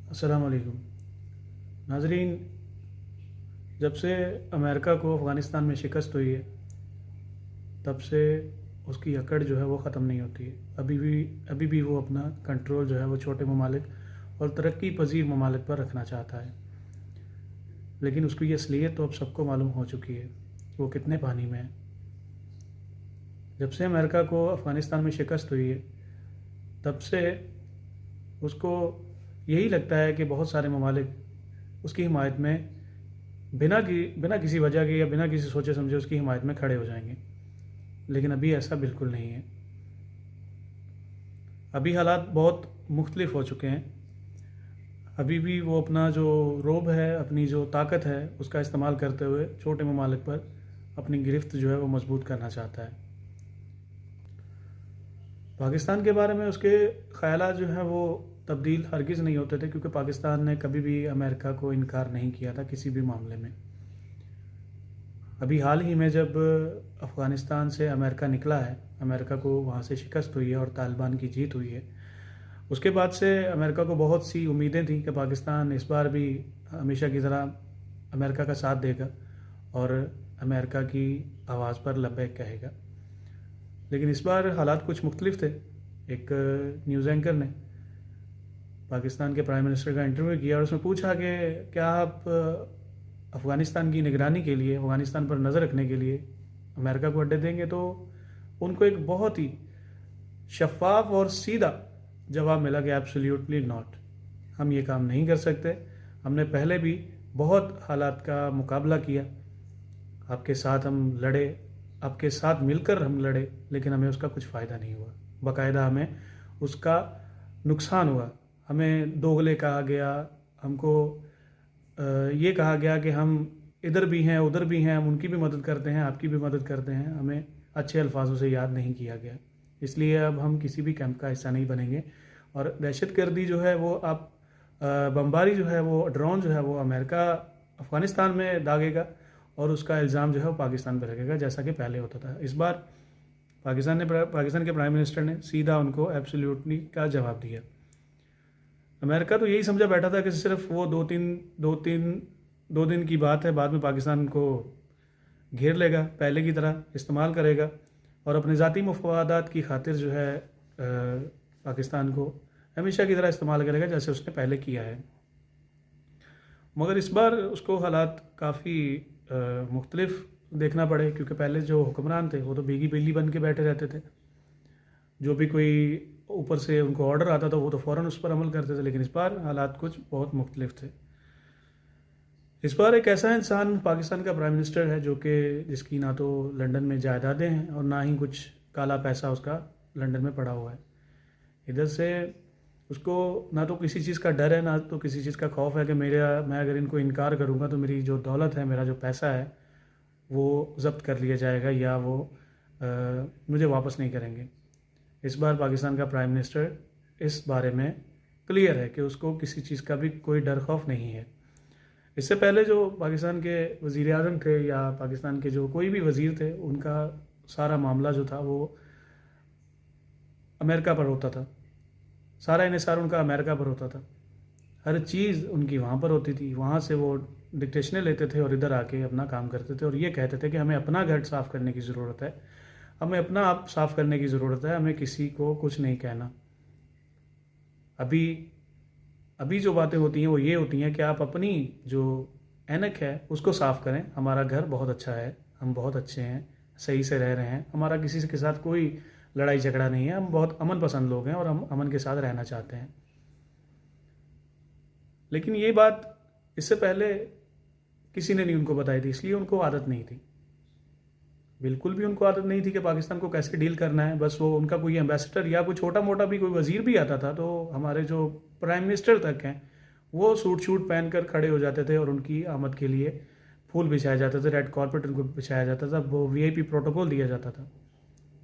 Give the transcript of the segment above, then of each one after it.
السلام علیکم ناظرین، جب سے امریکہ کو افغانستان میں شکست ہوئی ہے تب سے اس کی اکڑ جو ہے وہ ختم نہیں ہوتی ہے۔ ابھی بھی وہ اپنا کنٹرول جو ہے وہ چھوٹے ممالک اور ترقی پذیر ممالک پر رکھنا چاہتا ہے، لیکن اس کی اصلیت تو اب سب کو معلوم ہو چکی ہے کہ وہ کتنے پانی میں ہے۔ جب سے امریکہ کو افغانستان میں شکست ہوئی ہے تب سے اس کو یہی لگتا ہے کہ بہت سارے ممالک اس کی حمایت میں بنا کسی وجہ کے یا بنا کسی سوچے سمجھے اس کی حمایت میں کھڑے ہو جائیں گے، لیکن ابھی ایسا بالکل نہیں ہے۔ ابھی حالات بہت مختلف ہو چکے ہیں۔ ابھی بھی وہ اپنا جو روب ہے، اپنی جو طاقت ہے، اس کا استعمال کرتے ہوئے چھوٹے ممالک پر اپنی گرفت جو ہے وہ مضبوط کرنا چاہتا ہے۔ پاکستان کے بارے میں اس کے خیالات جو ہیں وہ تبدیل ہرگز نہیں ہوتے تھے، کیونکہ پاکستان نے کبھی بھی امریکہ کو انکار نہیں کیا تھا کسی بھی معاملے میں۔ ابھی حال ہی میں جب افغانستان سے امریکہ نکلا ہے، امریکہ کو وہاں سے شکست ہوئی ہے اور طالبان کی جیت ہوئی ہے، اس کے بعد سے امریکہ کو بہت سی امیدیں تھیں کہ پاکستان اس بار بھی ہمیشہ کی طرح امریکہ کا ساتھ دے گا اور امریکہ کی آواز پر لبیک کہے گا، لیکن اس بار حالات کچھ مختلف تھے۔ ایک نیوز اینکر نے پاکستان کے پرائم منسٹر کا انٹرویو کیا اور اس میں پوچھا کہ کیا آپ افغانستان کی نگرانی کے لیے، افغانستان پر نظر رکھنے کے لیے امریکہ کو اڈے دیں گے، تو ان کو ایک بہت ہی شفاف اور سیدھا جواب ملا کہ ایبسلیوٹلی ناٹ، ہم یہ کام نہیں کر سکتے۔ ہم نے پہلے بھی بہت حالات کا مقابلہ کیا، آپ کے ساتھ ہم لڑے، آپ کے ساتھ مل کر ہم لڑے، لیکن ہمیں اس کا کچھ فائدہ نہیں ہوا، باقاعدہ ہمیں اس کا نقصان ہوا۔ ہمیں دوغلے کہا گیا، ہم کو یہ کہا گیا کہ ہم ادھر بھی ہیں ادھر بھی ہیں، ہم ان کی بھی مدد کرتے ہیں، آپ کی بھی مدد کرتے ہیں، ہمیں اچھے الفاظوں سے یاد نہیں کیا گیا۔ اس لیے اب ہم کسی بھی کیمپ کا حصہ نہیں بنیں گے، اور دہشت گردی جو ہے وہ اب بمباری جو ہے وہ ڈرون جو ہے وہ امریکہ افغانستان میں داغے گا اور اس کا الزام جو ہے وہ پاکستان پہ رکھے گا، جیسا کہ پہلے ہوتا تھا۔ اس بار پاکستان کے پرائم منسٹر نے سیدھا ان کو ایبسلیوٹلی کا جواب دیا۔ امریکہ تو یہی سمجھا بیٹھا تھا کہ صرف وہ دو دن کی بات ہے، بعد میں پاکستان کو گھیر لے گا، پہلے کی طرح استعمال کرے گا اور اپنے ذاتی مفادات کی خاطر جو ہے پاکستان کو ہمیشہ کی طرح استعمال کرے گا جیسے اس نے پہلے کیا ہے۔ مگر اس بار اس کو حالات کافی مختلف دیکھنا پڑے، کیونکہ پہلے جو حکمران تھے وہ تو بھیگی بلی بن کے بیٹھے رہتے تھے، جو بھی کوئی اوپر سے ان کو آرڈر آتا تھا وہ تو فوراً اس پر عمل کرتے تھے، لیکن اس بار حالات کچھ بہت مختلف تھے۔ اس بار ایک ایسا انسان پاکستان کا پرائم منسٹر ہے جو کہ جس کی نہ تو لنڈن میں جائیدادیں ہیں اور نہ ہی کچھ کالا پیسہ اس کا لنڈن میں پڑا ہوا ہے۔ ادھر سے اس کو نہ تو کسی چیز کا ڈر ہے، نہ تو کسی چیز کا خوف ہے کہ میں اگر ان کو انکار کروں گا تو میری جو دولت ہے، میرا جو پیسہ ہے وہ ضبط کر لیا جائے گا یا وہ مجھے واپس نہیں کریں گے۔ اس بار پاکستان کا پرائم منسٹر اس بارے میں کلیئر ہے کہ اس کو کسی چیز کا بھی کوئی ڈر خوف نہیں ہے۔ اس سے پہلے جو پاکستان کے وزیر اعظم تھے یا پاکستان کے جو کوئی بھی وزیر تھے، ان کا سارا معاملہ جو تھا وہ امریکہ پر ہوتا تھا، سارا انحصار ان کا امریکہ پر ہوتا تھا، ہر چیز ان کی وہاں پر ہوتی تھی، وہاں سے وہ ڈکٹیشنیں لیتے تھے اور ادھر آ کے اپنا کام کرتے تھے اور یہ کہتے تھے کہ ہمیں اپنا گھر صاف کرنے کی ضرورت ہے، ہمیں اپنا آپ صاف کرنے کی ضرورت ہے، ہمیں کسی کو کچھ نہیں کہنا۔ ابھی جو باتیں ہوتی ہیں وہ یہ ہوتی ہیں کہ آپ اپنی جو اینک ہے اس کو صاف کریں، ہمارا گھر بہت اچھا ہے، ہم بہت اچھے ہیں، صحیح سے رہ رہے ہیں، ہمارا کسی کے ساتھ کوئی لڑائی جھگڑا نہیں ہے، ہم بہت امن پسند لوگ ہیں اور ہم امن کے ساتھ رہنا چاہتے ہیں۔ لیکن یہ بات اس سے پہلے کسی نے نہیں ان کو بتائی تھی، اس لیے ان کو عادت نہیں تھی، بالکل بھی ان کو عادت نہیں تھی کہ پاکستان کو کیسے ڈیل کرنا ہے۔ بس وہ ان کا کوئی ایمبیسڈر یا کوئی چھوٹا موٹا بھی کوئی وزیر بھی آتا تھا تو ہمارے جو پرائم منسٹر تک ہیں وہ سوٹ شوٹ پہن کر کھڑے ہو جاتے تھے اور ان کی آمد کے لیے پھول بچھائے جاتے تھے، ریڈ کارپیٹ ان کو بچھایا جاتا تھا، وہ VIP پروٹوکول دیا جاتا تھا۔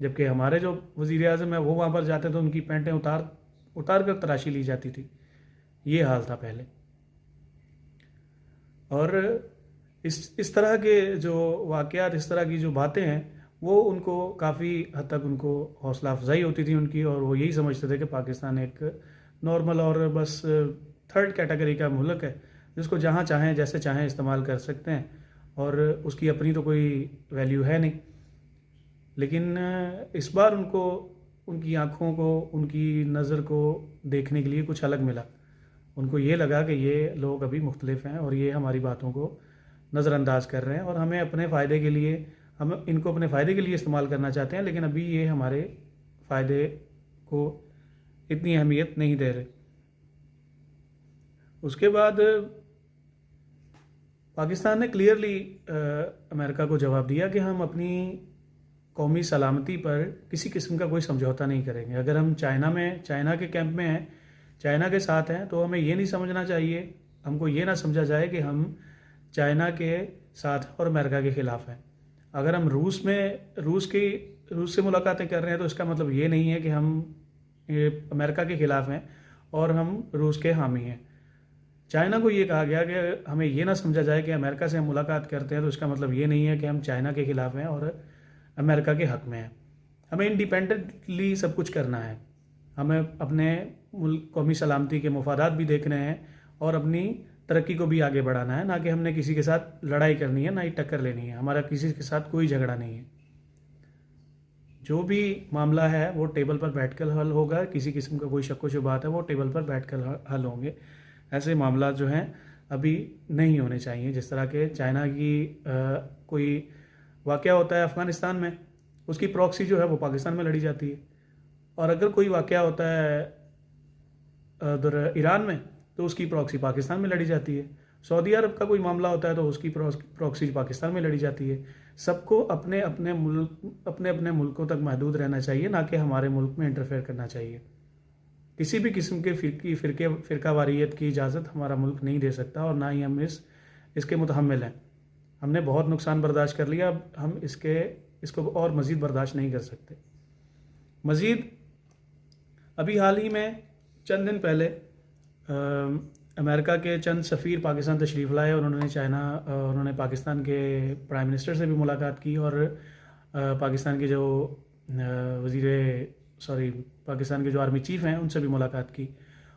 جبکہ ہمارے جو وزیر اعظم ہیں وہ وہاں پر جاتے تو ان کی پینٹیں اتار کر تراشی لی جاتی تھی۔ یہ حال تھا پہلے، اور اس طرح کے جو واقعات، اس طرح کی جو باتیں ہیں وہ ان کو کافی حد تک ان کو حوصلہ افزائی ہوتی تھی ان کی، اور وہ یہی سمجھتے تھے کہ پاکستان ایک نارمل اور بس تھرڈ کیٹیگری کا ملک ہے جس کو جہاں چاہیں جیسے چاہیں استعمال کر سکتے ہیں اور اس کی اپنی تو کوئی ویلیو ہے نہیں. لیکن اس بار ان کو ان کی آنکھوں کو ان کی نظر کو دیکھنے کے لیے کچھ الگ ملا. ان کو یہ لگا کہ یہ لوگ ابھی مختلف ہیں اور یہ ہماری باتوں کو نظر انداز کر رہے ہیں اور ہمیں اپنے فائدے کے لیے ہم ان کو اپنے فائدے کے لیے استعمال کرنا چاہتے ہیں, لیکن ابھی یہ ہمارے فائدے کو اتنی اہمیت نہیں دے رہے. اس کے بعد پاکستان نے کلیئرلی امریکہ کو جواب دیا کہ ہم اپنی قومی سلامتی پر کسی قسم کا کوئی سمجھوتا نہیں کریں گے. اگر ہم چائنا کے کیمپ میں ہیں, چائنا کے ساتھ ہیں, تو ہمیں یہ نہیں سمجھنا چاہیے, ہم کو یہ نہ سمجھا جائے کہ ہم چائنا کے ساتھ اور امریکہ کے خلاف ہیں. اگر ہم روس سے ملاقاتیں کر رہے ہیں تو اس کا مطلب یہ نہیں ہے کہ ہم امریکہ کے خلاف ہیں اور ہم روس کے حامی ہیں. چائنا کو یہ کہا گیا کہ ہمیں یہ نہ سمجھا جائے کہ امریکہ سے ہم ملاقات کرتے ہیں تو اس کا مطلب یہ نہیں ہے کہ ہم چائنا کے خلاف ہیں اور امریکہ کے حق میں ہیں. ہمیں انڈیپینڈنٹلی سب کچھ کرنا ہے. ہمیں اپنے ملک قومی سلامتی کے مفادات بھی دیکھنے ہیں اور اپنی ترقی کو بھی آگے بڑھانا ہے, نہ کہ ہم نے کسی کے ساتھ لڑائی کرنی ہے, نہ ہی ٹکر لینی ہے. ہمارا کسی کے ساتھ کوئی جھگڑا نہیں ہے. جو بھی معاملہ ہے وہ ٹیبل پر بیٹھ کر حل ہوگا. کسی قسم کا کوئی شک و شبہات ہے وہ ٹیبل پر بیٹھ کر حل ہوں گے. ایسے معاملات جو ہیں ابھی نہیں ہونے چاہیے. جس طرح کہ چائنا کی کوئی واقعہ ہوتا ہے افغانستان میں, اس کی پراکسی جو ہے وہ پاکستان میں لڑی جاتی ہے, اور اگر کوئی واقعہ ہوتا ہے ادھر ایران میں تو اس کی پراکسی پاکستان میں لڑی جاتی ہے. سعودی عرب کا کوئی معاملہ ہوتا ہے تو اس کی پراکسی پاکستان میں لڑی جاتی ہے. سب کو اپنے اپنے ملکوں تک محدود رہنا چاہیے, نہ کہ ہمارے ملک میں انٹرفیئر کرنا چاہیے. کسی بھی قسم کے فرقہ واریت کی اجازت ہمارا ملک نہیں دے سکتا, اور نہ ہی ہم اس کے متحمل ہیں. ہم نے بہت نقصان برداشت کر لیا, اب ہم اس کو اور مزید برداشت نہیں کر سکتے. مزید ابھی حال ہی میں چند دن پہلے امریکہ کے چند سفیر پاکستان تشریف لائے اور انہوں نے پاکستان کے پرائم منسٹر سے بھی ملاقات کی, اور پاکستان کے پاکستان کے جو آرمی چیف ہیں ان سے بھی ملاقات کی,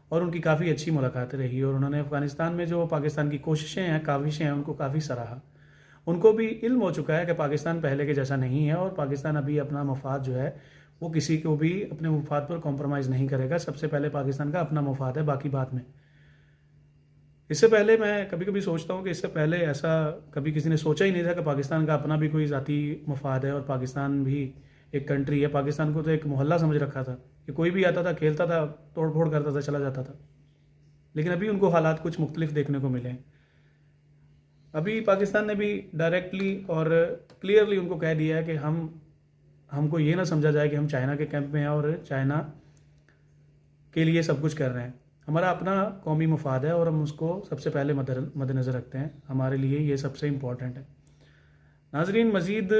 اور ان کی کافی اچھی ملاقاتیں رہی. اور انہوں نے افغانستان میں جو پاکستان کی کوششیں ہیں, کاوشیں ہیں, ان کو کافی سراہا. ان کو بھی علم ہو چکا ہے کہ پاکستان پہلے کے جیسا نہیں ہے, اور پاکستان ابھی اپنا مفاد جو ہے وہ کسی کو بھی اپنے مفاد پر کمپرومائز نہیں کرے گا. سب سے پہلے پاکستان کا اپنا مفاد ہے, باقی بات میں. اس سے پہلے میں کبھی کبھی سوچتا ہوں کہ اس سے پہلے ایسا کبھی کسی نے سوچا ہی نہیں تھا کہ پاکستان کا اپنا بھی کوئی ذاتی مفاد ہے, اور پاکستان بھی ایک کنٹری ہے. پاکستان کو تو ایک محلہ سمجھ رکھا تھا کہ کوئی بھی آتا تھا, کھیلتا تھا, توڑ پھوڑ کرتا تھا, چلا جاتا تھا. لیکن ابھی ان کو حالات کچھ مختلف دیکھنے کو ملے ہیں. ابھی پاکستان نے بھی ڈائریکٹلی اور کلیئرلی ان کو کہہ دیا ہے کہ ہم کو یہ نہ سمجھا جائے کہ ہم چائنا کے کیمپ میں ہیں اور چائنا کے لیے سب کچھ کر رہے ہیں. ہمارا اپنا قومی مفاد ہے اور ہم اس کو سب سے پہلے مد نظر رکھتے ہیں. ہمارے لیے یہ سب سے امپورٹنٹ ہے. ناظرین, مزید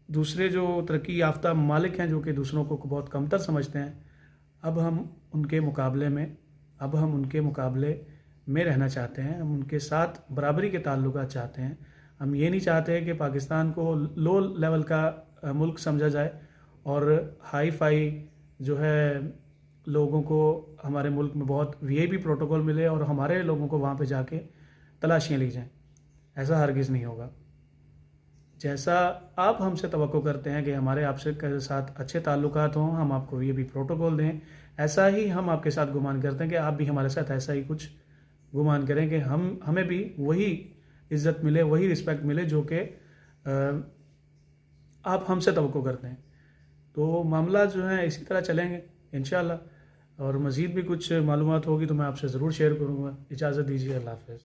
دوسرے جو ترقی یافتہ ممالک ہیں جو کہ دوسروں کو بہت کمتر سمجھتے ہیں, اب ہم ان کے مقابلے میں رہنا چاہتے ہیں. ہم ان کے ساتھ برابری کے تعلقات چاہتے ہیں. ہم یہ نہیں چاہتے کہ پاکستان کو لو لیول کا ملک سمجھا جائے اور ہائی فائی جو ہے لوگوں کو ہمارے ملک میں بہت وی آئی پی پروٹوکول ملے اور ہمارے لوگوں کو وہاں پہ جا کے تلاشیاں لی جائیں. ایسا ہرگز نہیں ہوگا. جیسا آپ ہم سے توقع کرتے ہیں کہ ہمارے آپ سے ساتھ اچھے تعلقات ہوں, ہم آپ کو وی آئی پی پروٹوکول دیں, ایسا ہی ہم آپ کے ساتھ گمان کرتے ہیں کہ آپ بھی ہمارے ساتھ ایسا ہی کچھ گمان کریں کہ ہمیں بھی وہی عزت ملے, وہی رسپیکٹ ملے جو کہ آپ ہم سے توقع کرتے ہیں. تو معاملات جو ہیں اسی طرح چلیں گے انشاءاللہ, اور مزید بھی کچھ معلومات ہوگی تو میں آپ سے ضرور شیئر کروں گا. اجازت دیجیے, اللہ حافظ.